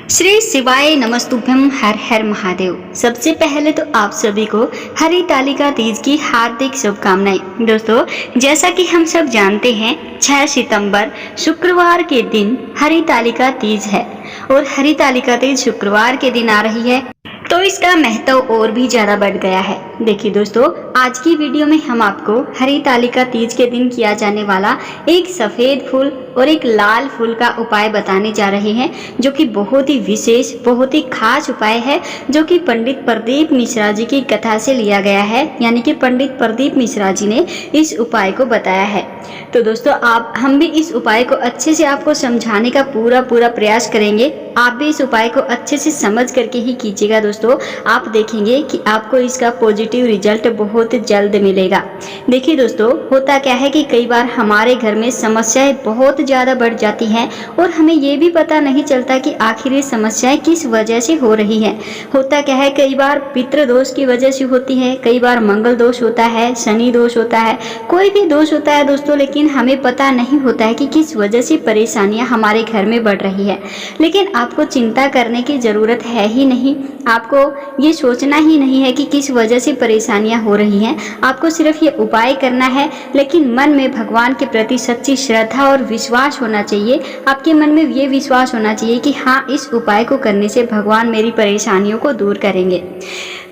श्री शिवाय नमस्तुभ्यम, हर हर महादेव। सबसे पहले तो आप सभी को हरितालिका तीज की हार्दिक शुभकामनाएं। दोस्तों, जैसा कि हम सब जानते हैं 6 सितंबर शुक्रवार के दिन हरितालिका तीज है और हरितालिका तीज शुक्रवार के दिन आ रही है तो इसका महत्व और भी ज्यादा बढ़ गया है। देखिए दोस्तों, आज की वीडियो में हम आपको हरितालिका तीज के दिन किया जाने वाला एक सफेद फूल और एक लाल फूल का उपाय बताने जा रहे हैं, जो कि बहुत ही विशेष, बहुत ही खास उपाय है, जो कि पंडित प्रदीप मिश्रा जी की कथा से लिया गया है। यानी कि पंडित प्रदीप मिश्रा जी ने इस उपाय को बताया है। तो दोस्तों, हम भी इस उपाय को अच्छे से आपको समझाने का पूरा प्रयास करेंगे। आप भी इस उपाय को अच्छे से समझ करके ही कीजिएगा। दोस्तों, आप देखेंगे कि आपको इसका पॉजिटिव रिजल्ट बहुत जल्द मिलेगा। देखिए दोस्तों, होता क्या है कि कई बार हमारे घर में समस्याएं बहुत ज़्यादा बढ़ जाती हैं और हमें ये भी पता नहीं चलता कि आखिर ये समस्याएं किस वजह से हो रही हैं। होता क्या है, कई बार पितृ दोष की वजह से होती है, कई बार मंगल दोष होता है, शनि दोष होता है, कोई भी दोष होता है दोस्तों, लेकिन हमें पता नहीं होता है कि किस वजह से परेशानियां हमारे घर में बढ़ रही है। लेकिन आपको चिंता करने की ज़रूरत है ही नहीं, आपको ये सोचना ही नहीं है कि किस वजह से परेशानियां हो रही हैं। आपको सिर्फ ये उपाय करना है, लेकिन मन में भगवान के प्रति सच्ची श्रद्धा और विश्वास होना चाहिए। आपके मन में ये विश्वास होना चाहिए कि हाँ, इस उपाय को करने से भगवान मेरी परेशानियों को दूर करेंगे।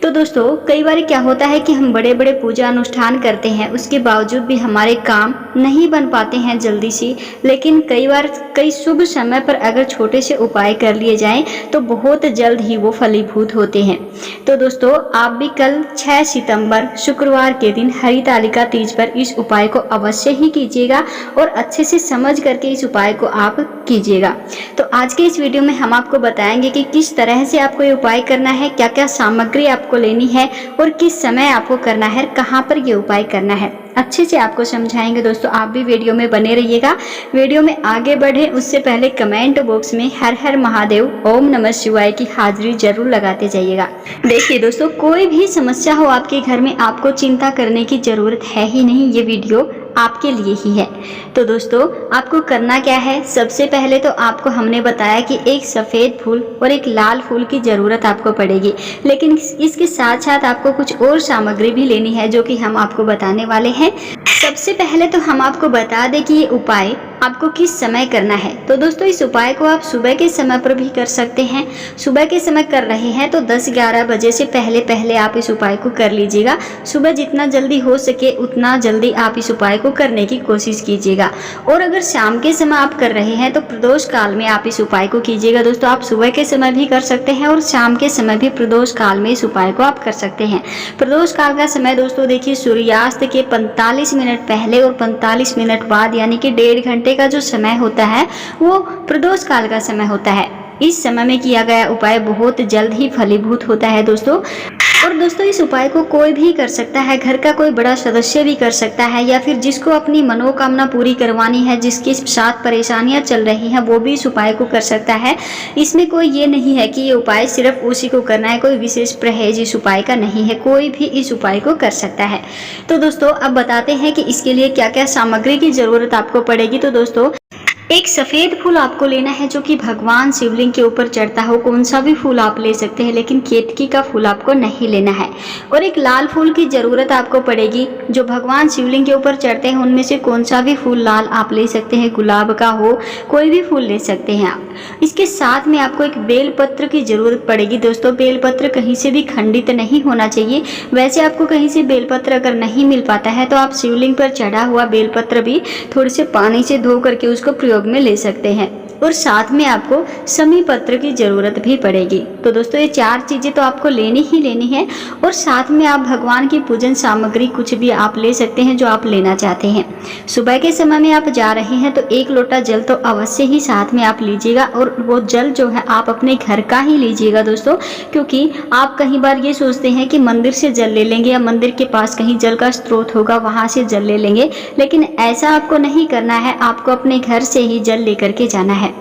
तो दोस्तों, कई बार क्या होता है कि हम बड़े बड़े पूजा अनुष्ठान करते हैं, उसके बावजूद भी हमारे काम नहीं बन पाते हैं जल्दी से। लेकिन कई बार कई शुभ समय पर अगर छोटे से उपाय कर लिए जाएं तो बहुत जल्द ही वो फलीभूत होते हैं। तो दोस्तों, आप भी कल 6 सितंबर शुक्रवार के दिन हरितालिका तीज पर इस उपाय को अवश्य ही कीजिएगा और अच्छे से समझ करके इस उपाय को आप कीजिएगा। तो आज के इस वीडियो में हम आपको बताएंगे कि किस तरह से आपको ये उपाय करना है, क्या क्या सामग्री आपको लेनी है और किस समय आपको करना है, कहाँ पर ये उपाय करना है, अच्छे से आपको समझाएंगे। दोस्तों, आप भी वीडियो में बने रहिएगा। वीडियो में आगे बढ़े उससे पहले कमेंट बॉक्स में हर हर महादेव, ओम नमः शिवाय की हाजिरी जरूर लगाते जाइएगा। देखिए दोस्तों, कोई भी समस्या हो आपके घर में, आपको चिंता करने की जरूरत है ही नहीं। ये वीडियो आपके लिए ही है। तो दोस्तों, आपको करना क्या है, सबसे पहले तो आपको हमने बताया कि एक सफ़ेद फूल और एक लाल फूल की ज़रूरत आपको पड़ेगी, लेकिन इसके साथ साथ आपको कुछ और सामग्री भी लेनी है, जो कि हम आपको बताने वाले हैं। सबसे पहले तो हम आपको बता दें कि ये उपाय आपको किस समय करना है। तो दोस्तों, इस उपाय को आप सुबह के समय पर भी कर सकते हैं। सुबह के समय कर रहे हैं तो 10-11 बजे से पहले आप इस उपाय को कर लीजिएगा। सुबह जितना जल्दी हो सके उतना जल्दी आप इस उपाय को करने की कोशिश कीजिएगा। और अगर शाम के समय आप कर रहे हैं तो प्रदोष काल में आप इस उपाय को कीजिएगा। दोस्तों, आप सुबह के समय भी कर सकते हैं और शाम के समय भी प्रदोष काल में इस उपाय को आप कर सकते हैं। प्रदोष काल का समय दोस्तों देखिए, सूर्यास्त के 45 मिनट पहले और 45 मिनट बाद, यानी कि 1.5 घंटे का जो समय होता है वो प्रदोष काल का समय होता है। इस समय में किया गया उपाय बहुत जल्द ही फलीभूत होता है दोस्तों। और दोस्तों, इस उपाय को कोई भी कर सकता है, घर का कोई बड़ा सदस्य भी कर सकता है, या फिर जिसको अपनी मनोकामना पूरी करवानी है, जिसके साथ परेशानियां चल रही हैं, वो भी इस उपाय को कर सकता है। इसमें कोई ये नहीं है कि ये उपाय सिर्फ उसी को करना है, कोई विशेष परहेज इस उपाय का नहीं है, कोई भी इस उपाय को कर सकता है। तो दोस्तों, अब बताते हैं कि इसके लिए क्या क्या सामग्री की जरूरत आपको पड़ेगी। तो दोस्तों, एक सफ़ेद फूल आपको लेना है, जो कि भगवान शिवलिंग के ऊपर चढ़ता हो। कौन सा भी फूल आप ले सकते हैं, लेकिन केतकी का फूल आपको नहीं लेना है। और एक लाल फूल की ज़रूरत आपको पड़ेगी। जो भगवान शिवलिंग के ऊपर चढ़ते हैं उनमें से कौन सा भी फूल लाल आप ले सकते हैं, गुलाब का हो, कोई भी फूल ले सकते हैं आप। इसके साथ में आपको एक बेलपत्र की ज़रूरत पड़ेगी। दोस्तों, बेलपत्र कहीं से भी खंडित नहीं होना चाहिए। वैसे आपको कहीं से बेलपत्र अगर नहीं मिल पाता है तो आप शिवलिंग पर चढ़ा हुआ बेलपत्र भी थोड़े से पानी से धो करके उसको प्रयोग में ले सकते हैं। और साथ में आपको समी पत्र की ज़रूरत भी पड़ेगी। तो दोस्तों, ये 4 चीज़ें तो आपको लेनी ही लेनी है। और साथ में आप भगवान की पूजन सामग्री कुछ भी आप ले सकते हैं जो आप लेना चाहते हैं। सुबह के समय में आप जा रहे हैं तो 1 लोटा जल तो अवश्य ही साथ में आप लीजिएगा। और वो जल जो है आप अपने घर का ही लीजिएगा दोस्तों, क्योंकि आप कई बार ये सोचते हैं कि मंदिर से जल ले लेंगे या मंदिर के पास कहीं जल का स्रोत होगा वहाँ से जल ले लेंगे, लेकिन ऐसा आपको नहीं करना है। आपको अपने घर से ही जल लेकर के जाना है। है।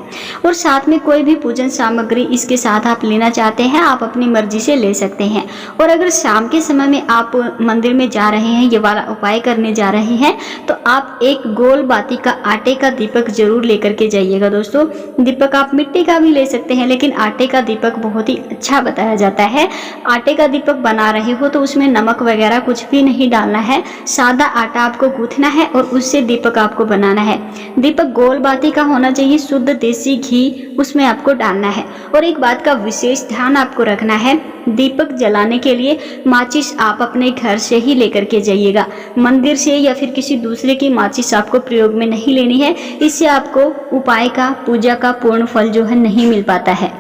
और साथ में कोई भी पूजन सामग्री इसके साथ आप लेना चाहते हैं, आप अपनी मर्जी से ले सकते हैं। और अगर शाम के समय में आप मंदिर में जा रहे हैं, ये वाला उपाय करने जा रहे हैं, तो आप एक गोल बाती का आटे का दीपक जरूर लेकर के जाइएगा दोस्तों। दीपक आप मिट्टी का भी ले सकते हैं, लेकिन आटे का दीपक बहुत ही अच्छा बताया जाता है। आटे का दीपक बना रहे हो तो उसमें नमक वगैरह कुछ भी नहीं डालना है, सादा आटा आपको गूंथना है और उससे दीपक आपको बनाना है। दीपक गोल बाती का होना चाहिए, शुद्ध देसी घी उसमें आपको डालना है। और एक बात का विशेष ध्यान आपको रखना है, दीपक जलाने के लिए माचिस आप अपने घर से ही लेकर के जाइएगा, मंदिर से या फिर किसी दूसरे की माचिस आपको प्रयोग में नहीं लेनी है। इससे आपको उपाय का, पूजा का पूर्ण फल जो है नहीं मिल पाता है।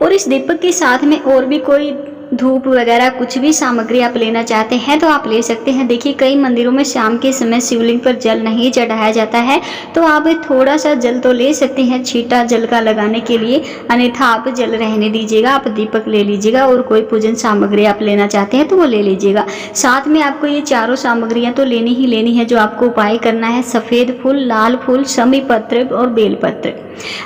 और इस दीपक के साथ में और भी कोई धूप वगैरह कुछ भी सामग्री आप लेना चाहते हैं तो आप ले सकते हैं। देखिए कई मंदिरों में शाम के समय शिवलिंग पर जल नहीं चढ़ाया जाता है, तो आप थोड़ा सा जल तो ले सकते हैं छींटा जल का लगाने के लिए, अन्यथा आप जल रहने दीजिएगा, आप दीपक ले लीजिएगा। और कोई पूजन सामग्री आप लेना चाहते हैं तो वो ले लीजिएगा। साथ में आपको ये चारों सामग्रियाँ तो लेनी ही लेनी है जो आपको उपाय करना है। सफ़ेद फूल, लाल फूल, शमी पत्र और बेलपत्र।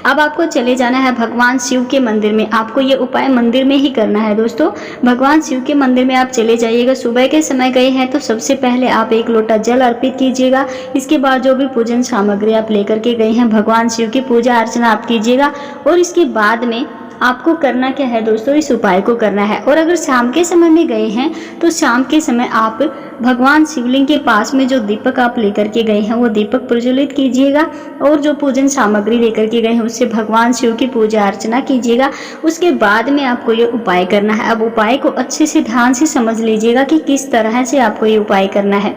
अब आपको चले जाना है भगवान शिव के मंदिर में। आपको ये उपाय मंदिर में ही करना है दोस्तों। भगवान शिव के मंदिर में आप चले जाइएगा। सुबह के समय गए हैं तो सबसे पहले आप एक लोटा जल अर्पित कीजिएगा। इसके बाद जो भी पूजन सामग्री आप लेकर के गए हैं, भगवान शिव की पूजा अर्चना आप कीजिएगा। और इसके बाद में आपको करना क्या है दोस्तों, इस उपाय को करना है। और अगर शाम के समय में गए हैं तो शाम के समय आप भगवान शिवलिंग के पास में जो दीपक आप लेकर के गए हैं वो दीपक प्रज्वलित कीजिएगा। और जो पूजन सामग्री लेकर के गए हैं उससे भगवान शिव की पूजा अर्चना कीजिएगा। उसके बाद में आपको ये उपाय करना है। अब उपाय को अच्छे से ध्यान से समझ लीजिएगा कि किस तरह से आपको ये उपाय करना है।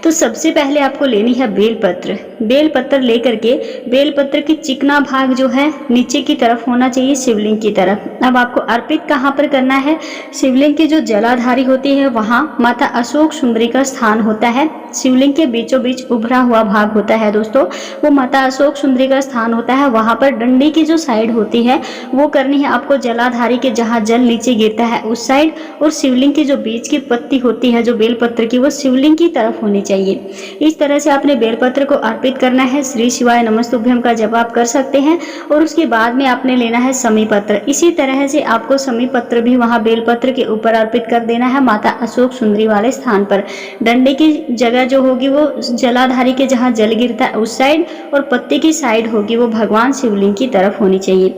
तो सबसे पहले आपको लेनी है बेलपत्र। बेलपत्र लेकर के, बेलपत्र की चिकना भाग जो है नीचे की तरफ होना चाहिए, शिवलिंग की तरफ। अब आपको अर्पित कहाँ पर करना है, शिवलिंग की जो जलाधारी होती है वहाँ माता अशोक सुंदरी का स्थान होता है। शिवलिंग के बीचों बीच उभरा हुआ भाग होता है दोस्तों, वो माता अशोक सुंदरी का स्थान होता है। वहाँ पर डंडी की जो साइड होती है वो करनी है आपको जलाधारी के, जहाँ जल नीचे गिरता है उस साइड। और शिवलिंग की जो बीच की पत्ती होती है जो बेलपत्र की, वो शिवलिंग की तरफ होनी चाहिए। इस तरह से आपने बेलपत्र को अर्पित करना है। श्री शिवाय नमस्तुभ्यम का जप आप कर सकते हैं। और उसके बाद में आपने लेना है समी पत्र। इसी तरह से आपको समी पत्र भी वहाँ बेलपत्र के ऊपर अर्पित कर देना है, माता अशोक सुंदरी वाले स्थान पर। डंडे की जगह जो होगी वो जलाधारी के जहाँ जल गिरता है उस साइड, और पत्ते की साइड होगी वो भगवान शिवलिंग की तरफ होनी चाहिए।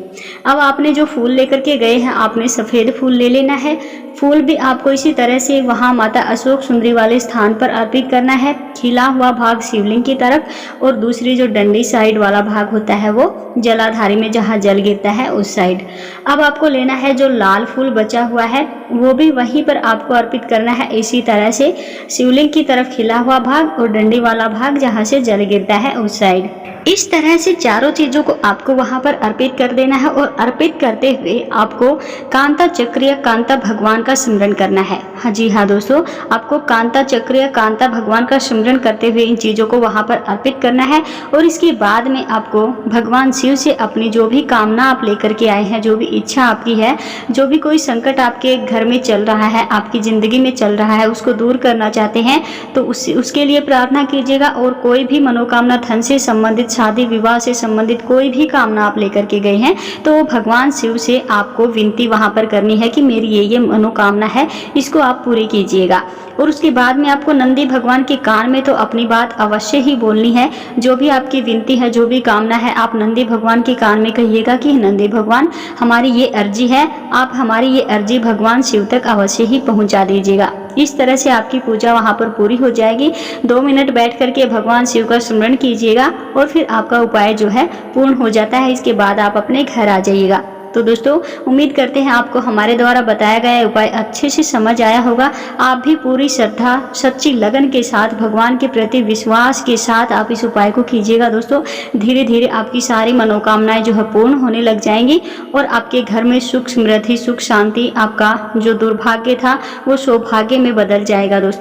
अब आपने जो फूल लेकर के गए हैं, आपने सफ़ेद फूल ले लेना है। फूल भी आपको इसी तरह से वहाँ माता अशोक सुंदरी वाले स्थान पर अर्पित करना है, खिला हुआ भाग शिवलिंग की तरफ, और दूसरी जो डंडी साइड वाला भाग होता है वो जलाधारी में जहाँ जल गिरता है उस साइड। अब आपको लेना है जो लाल फूल बचा हुआ है वो भी वहीं पर आपको अर्पित करना है। इसी तरह से शिवलिंग की तरफ खिला हुआ भाग और डंडी वाला भाग जहाँ से जल गिरता है उस साइड। इस तरह से चारों चीज़ों को आपको वहाँ पर अर्पित कर देना है। और अर्पित करते हुए आपको कांता चक्र या कांता भगवान का स्मरण करना है। हाँ जी हाँ दोस्तों, आपको कांता चक्र या कांता भगवान का स्मरण करते हुए इन चीज़ों को वहाँ पर अर्पित करना है। और इसके बाद में आपको भगवान शिव से अपनी जो भी कामना आप लेकर के आए हैं, जो भी इच्छा आपकी है, जो भी कोई संकट आपके घर में चल रहा है, आपकी ज़िंदगी में चल रहा है, उसको दूर करना चाहते हैं तो उसके लिए प्रार्थना कीजिएगा। और कोई भी मनोकामना, धन से संबंधित, शादी विवाह से संबंधित कोई भी कामना आप लेकर के गए हैं तो भगवान शिव से आपको विनती वहाँ पर करनी है कि मेरी ये मनोकामना है, इसको आप पूरी कीजिएगा। और उसके बाद में आपको नंदी भगवान के कान में तो अपनी बात अवश्य ही बोलनी है। जो भी आपकी विनती है, जो भी कामना है, आप नंदी भगवान के कान में कहिएगा कि नंदी भगवान हमारी ये अर्जी है, आप हमारी ये अर्जी भगवान शिव तक अवश्य ही पहुंचा दीजिएगा। इस तरह से आपकी पूजा वहाँ पर पूरी हो जाएगी। 2 मिनट बैठ करके भगवान शिव का स्मरण कीजिएगा और फिर आपका उपाय जो है पूर्ण हो जाता है। इसके बाद आप अपने घर आ जाइएगा। तो दोस्तों, उम्मीद करते हैं आपको हमारे द्वारा बताया गया उपाय अच्छे से समझ आया होगा। आप भी पूरी श्रद्धा, सच्ची लगन के साथ, भगवान के प्रति विश्वास के साथ आप इस उपाय को कीजिएगा दोस्तों। धीरे धीरे आपकी सारी मनोकामनाएं जो है पूर्ण होने लग जाएंगी और आपके घर में सुख समृद्धि, सुख शांति, आपका जो दुर्भाग्य था वो सौभाग्य में बदल जाएगा दोस्तों।